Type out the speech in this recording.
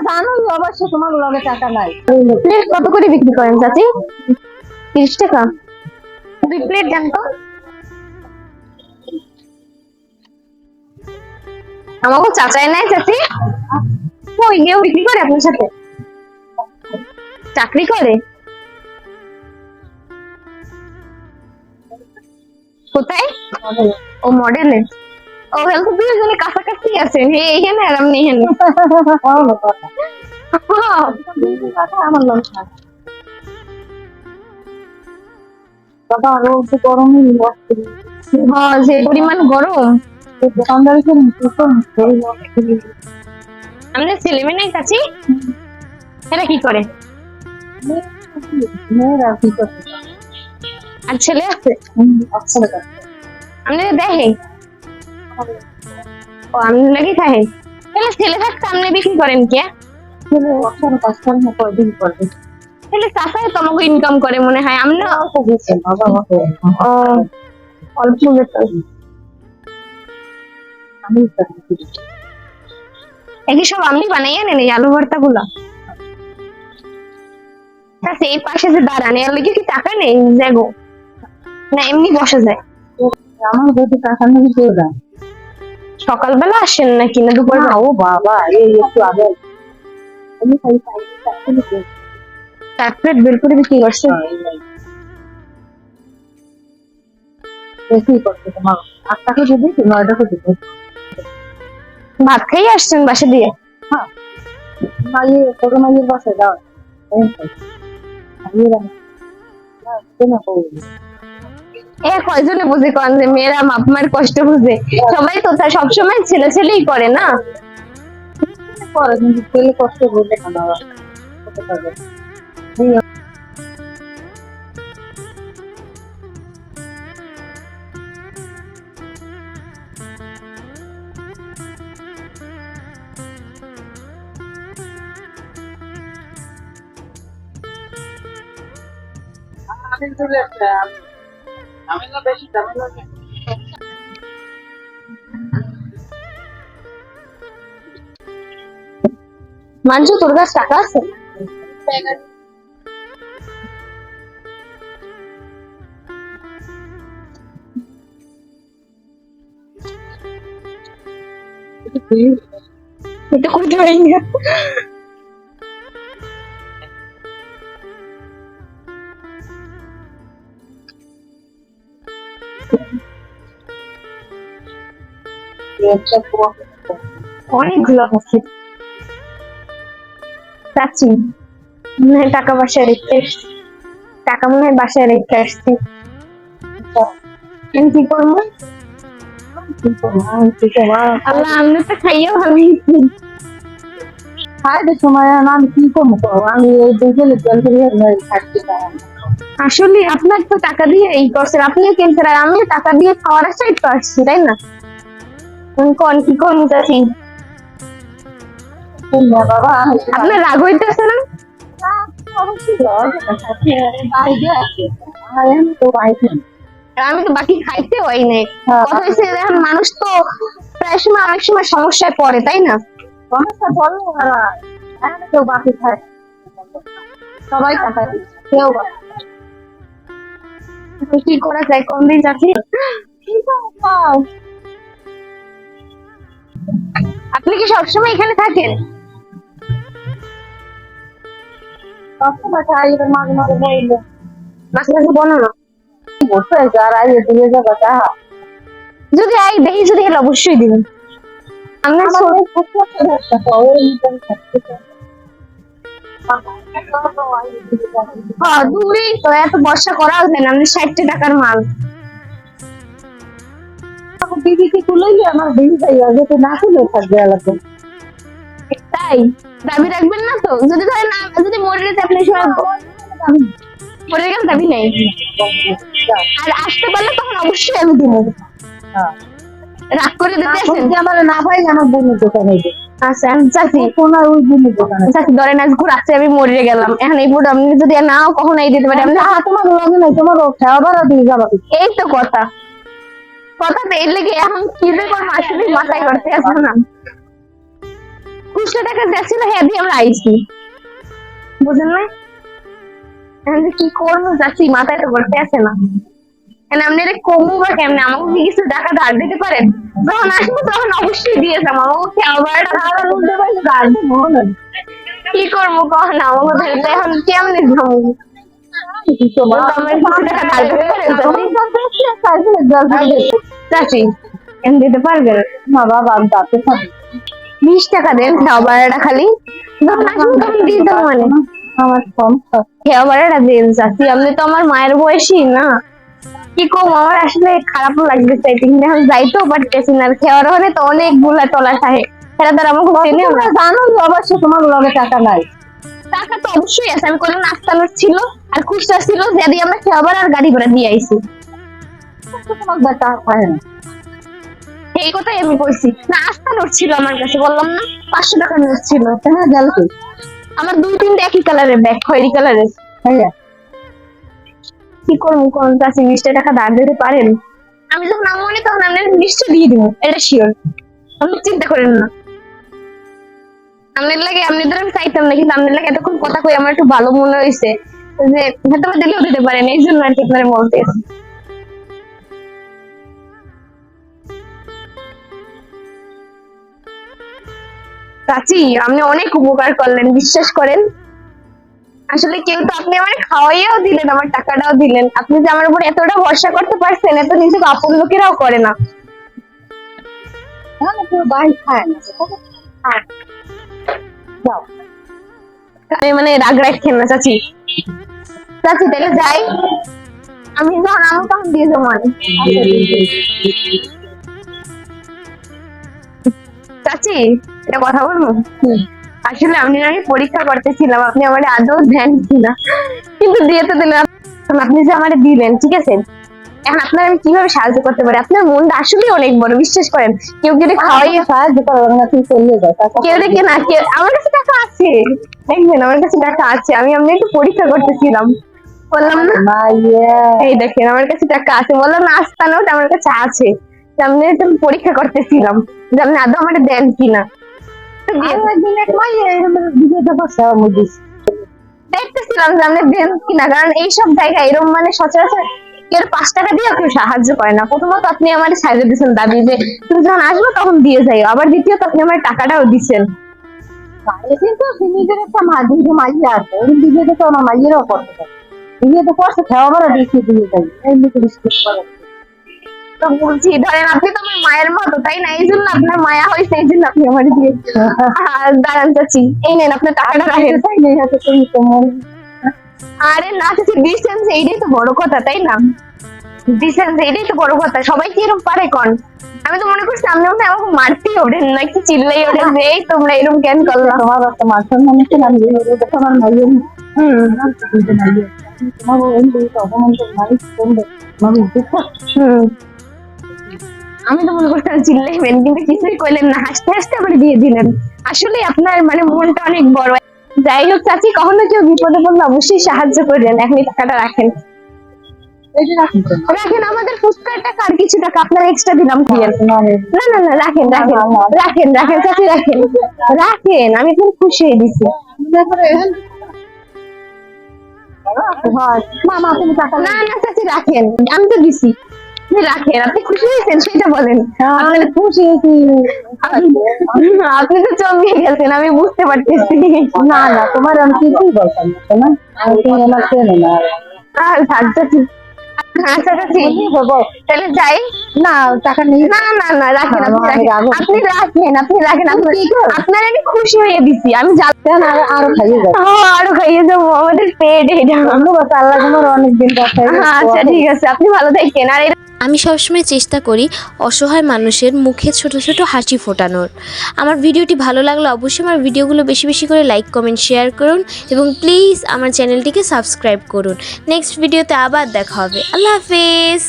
জানো অবশ্য তোমার লগে টাকা নাই। প্লেট কত করে বিক্রি করেন চাচি? 30 টাকা 2 প্লেট দেন তো। আমাকে চাচাই নাই চাচি? ওই গিয়েও বিক্রি করে আপনার সাথে? চাকরি করে? কোথায়? ও মডেলে। ও হেলথ দুজনে কাছাকাছি আছেন, এইখানে আর আপনি এখানে। আমার লোক বাবা আরো গরমই লাগছে। হ্যাঁ, যে পরিমাণ গরম। দোকানদারি করে আমাদের ছেলে মেয়ে নাই চাচি? এরা কি করে? মেয়েরা কি করছে? আর ছেলে আছে? আমাদের দেখে? ও আমি লাগি খাই। তাহলে ছেলে থাকতে আপনি বিক্রি করেন কে? তাহলে চাচাই তোমাকে ইনকাম করে মনে হয়। আমি না ও অল্প বেতন। একই সব আমি বানাইয়া নেন এই আলু ভর্তা গুলা। সেই পাশে যে দাঁড়ান এর লিগে কি টাকা নেই জাগো? না এমনি বসা যায়? আমার বউকে টাকা নিয়ে দিয়ে দেয়। সকালবেলা আসেন নাকি না দুপুর? ও বাবা এই একটু আগে আমি খাই খাই 4 প্লেট বের করে বিক্রি করছে। বেশি করছে তোমার 8 টাকা দিবি 9 টাকা দিবি। ভাত খাই আসছেন বাসা দিয়ে? হ্যাঁ মাইয়ে ছোট মাইয়ের বাসায় দাও। এ কয়জনে বুঝে কোন যে মেয়েরা বাপ মায়ের কষ্ট বুঝে? সবাই তো তা সবসময় ছেলে ছেলেই করে না। করে কিন্তু ছেলে কষ্ট করবে না বাবা। আমি না বেশি ঝামেলা নেই। মানছো তোর কাছে টাকা আছে? এটা কই ড্রয়িং? অনেকগুলো আছে চাচি। মনে হয় টাকা বাসায় রেখে এসছি। টাকা মনে হয় বাসায় রেখে আসছি। আমি কি করবো? আল্লাহ আমি তো খাইয়েও ভালো হয়েছি। খাইতে সময় আমি কি করবো? আমি এই দুজনে জল করে থাকতে পারি। আসলে আপনার তো টাকা দিয়ে এই করছেন, আপনিও কিনছেন আর আমিও টাকা দিয়ে খাওয়ার আশায় তো আসছি, তাই না? কোন কি করবো চাচি? বাবা আপনার রাগ হইতেছে না? আমি তো বাকি খাইতে হয় নাই। কথা হয়েছে এখন মানুষ তো প্রায় সময় অনেক সময় সমস্যায় পড়ে, তাই না? সমস্যা বলো কেউ বাকি খায় সবাই টাকা কেউ কি করা যায় কোন দিন চাচি? আপনি কি সবসময় এখানে থাকেন? সবসময় খাই এবার মাঝে মাঝে বইলে মাঝে মাঝে বলো না। বসে যারা দিয়ে যাবো তা যদি আই দেখি যদি হলে অবশ্যই দিবেন। আমরা দূরেই তো, এত বর্ষা করাও যায় না। আমাদের 60 টাকার মাল। দিদিকে তুলেই আমার দিদি যাই যেতে না তুলে থাকবে আলাদা। তাই দাবি রাখবেন না তো? যদি ধরেন না, যদি মরে গেছে আপনি মরে গেলে দাবি নেই। আর আসতে পারলে তখন অবশ্যই আমি দিব। রাগ করে দিতেছেন? আমার না ভাই আমার বোনের দোকানে আচ্ছা চাচি ওনার ওই বোনের দোকানে চাচি ধরেন আজ ঘুরাচ্ছে আমি মরে গেলাম, এখন এই বুড়ো আপনি যদি নাও কখন এই দিতে পারি? তোমার লগে নাই তোমার খাওয়া ভাড়া দিয়ে যাবা। এই তো কথা কথা তো এর লেগে এখন কি যে করবো আসলে মাথায় করতে আসবে না। খুব 200 টাকা যাচ্ছিল, হ্যাঁ দিয়ে আমরা আইছি, বুঝেন না? এখন যে কি করবো চাচি, মাথায় তো করতে আসে না। এখন আপনি এটা কমু বা কেমনে, আমাকে কি কিছু টাকা ধার দিতে পারেন? যখন আসবো তখন অবশ্যই দিয়ে যাবো, আমাকে খেয়াল বাড়াটা ধার উঠতে পারলে ধার দেবো না। কি করবো কখন, আমাকে ধরতে এখন কেমনে যাবো? আমার কিছু টাকা ধার দিতে পারেন চাচি? এম দিতে পারবেন না বাবা, আমি যাতে পারি 20 টাকা দেন খাওয়া ভাড়াটা খালি, যখন আসবো তখন দিয়ে দেবো। মানে আমার কম খাওয়া ভাড়াটা দেন চাচি, আপনি তো আমার মায়ের বয়সী না। কি কম, আমার আসলে খারাপ লাগতেছে, কিন্তু এখন যাইতেও পারতেছি না। খেয়ার হলে তো অনেকগুলা টলা থাকে, সেটা তো আমাকে চেনে না। জানো অবশ্য তোমার লগে টাকা নাই। টাকা তো অবশ্যই আছে, আমি কোনো নাস্তা নোট ছিল আর খুচরা ছিল, যদি আমরা খাওয়া ভাড়া আর গাড়ি ভাড়া দিয়ে আইছি। তোমার টাকা পায় না, এই কথাই আমি কইছি। না আস্তা নোট ছিল আমার কাছে, বললাম না 500 টাকার নোট ছিল। হ্যাঁ গেল কি আমার 2-3টা একই কালারের ব্যাগ, খয়েরি কালারের। হ্যাঁ কি করবো কোন চাষি, 20 টাকা ধার দিতে পারেন? আমি যখন আমনি তখন আপনার নিশ্চয় দিয়ে দিব, এটা শিওর, আপনি চিন্তা করেন না। আপনার লাগে আপনাদের আমি চাইতাম না, কিন্তু আপনার লাগে এতক্ষণ কথা কই আমার একটু ভালো মনে হয়েছে যে হয়তো দিলেও দিতে পারেন, এই জন্য আর কি আপনারা বলতে। চাচি আপনি অনেক উপকার করলেন, বিশ্বাস করেন। আসলে কেউ তো, আপনি আমার খাওয়াইয়াও দিলেন, আমার টাকাটাও দিলেন। আপনি যে আমার উপর এতটা ভরসা করতে পারছেন, এত নিজেকে আপন লোকেরাও করে না। তোর ভাই খায় না, যাও আমি মানে রাগ রাখছেন না চাচি। চাচি তাহলে যাই, আমি যখন আমি তখন দিয়ে যাবো। চাচি এটা কথা বলবো? আসলে আমি পরীক্ষা করতেছিলাম, আপনি আমার আদৌ ধ্যান কিনা, কিন্তু দিয়ে তো দিলেন। আপনি যে আমার দিলেন, ঠিক আছে, এখন আপনার আমি কিভাবে সাহায্য করতে পারি? আপনার মনটা আসলে অনেক বড়, বিশ্বাস করেন। কেউ যদি খাওয়াই সাহায্য করো না, তুমি চলে যাও। কেউ দেখে না, কেউ আমার কাছে টাকা আছে, দেখবেন আমার কাছে টাকা আছে। আমি একটু পরীক্ষা করতেছিলাম, বললাম না এই দেখেন আমার কাছে টাকা আছে, বললাম না আস্তা নোট আমার কাছে আছে। আমি একটু পরীক্ষা করতেছিলাম যে আপনি আদৌ আমার দেন কিনা। দেখতেছিলাম যে আপনি দেন কিনা, কারণ এইসব জায়গায় এরকম মানে সচরাচর কেউ 5 টাকা দিয়ে কেউ সাহায্য করে না। প্রথমত আপনি আমার সাইডে দিচ্ছেন দাবি যে তুমি যখন আসবো তখন দিয়ে যাই, আবার দ্বিতীয়ত আপনি আমার টাকাটাও দিচ্ছেন। কিন্তু নিজের একটা মাইয়া আছে, নিজেকে তো আমার মাইয়েরও করতে পারে, নিজে তো করছে খাওয়া বড় দিচ্ছি দিয়ে যাই, এমনি তো বিশ্বাস করে। তো বলছি ধরেন আপনি তো আমার মায়ের মতো, তাই না? এই জন্য আপনার মায়া হয়েছে, এই জন্য আপনি আমার দিয়ে দাঁড়ান চাচি, এই নেন আপনার টাকাটা রাখেন। আরে না চাচি, ডিসটেন্স এইটাই তো বড় কথা, তাই না? ডিসটেন্স এইটাই তো বড় কথা, সবাই কি এরকম পারে কোন? আমি তো মনে করছি আপনি মনে হয় আমাকে মারতেই ওঠেন না, কি চিল্লাই ওঠেন যে এই তোমরা এরকম কেন করলা। তোমার একটা মাছের মনে ছিল, আমি আমার মাইয়ের তোমার অপমান মালিক করবে আমি তো মনে করতাম চিল্লাইবেন, কিন্তু কিছুই কইলেন না, হাসতে হাসতে আবার দিয়ে দিলেন। আসলে আপনার মানে মনটা অনেক বড়। যাই হোক চাচি, কখনো কেউ বিপদে পড়লে অবশ্যই সাহায্য করবেন। এখন এই টাকাটা রাখেন, রাখেন আমাদের ফুচকার টাকা আর কিছু টাকা আপনার এক্সট্রা দিলাম। না না না রাখেন রাখেন রাখেন রাখেন চাচি, রাখেন রাখেন, আমি খুব খুশি হয়ে দিচ্ছি। মামা তুমি টাকা না না চাচি রাখেন, আমি তো দিছি, রাখেন। আপনি খুশি হয়েছেন সেটা বলেন। খুশি হয়েছি, আপনি তো চমকে গেছেন, আমি বুঝতে পারতেছি। না না তোমার আমি কিছুই বলতাম না, তুমি আমার চেনো না। আচ্ছা চাচি তাহলে যাই। না টাকা নেই, না না না রাখেন, আপনি রাখেন, আপনি রাখেন। আপনার আমি খুশি হয়ে দিছি, আমি জানতেন আরো খাইয়ে যাবো, আরো খাইয়ে যাবো, আমাদের পেট এটা। আল্লাহ তোমার অনেকদিন। আচ্ছা ঠিক আছে, আপনি ভালো থাকেন। আর আমি সবসময় চেষ্টা করি অসহায় মানুষের মুখে ছোট ছোট হাসি ফোটানোর। আমার ভিডিওটি ভালো লাগলে অবশ্যই আমার ভিডিওগুলো বেশি বেশি করে লাইক কমেন্ট শেয়ার করুন, এবং প্লিজ আমার চ্যানেলটিকে সাবস্ক্রাইব করুন। নেক্সট ভিডিওতে আবার দেখা হবে। আল্লাহ হাফেজ।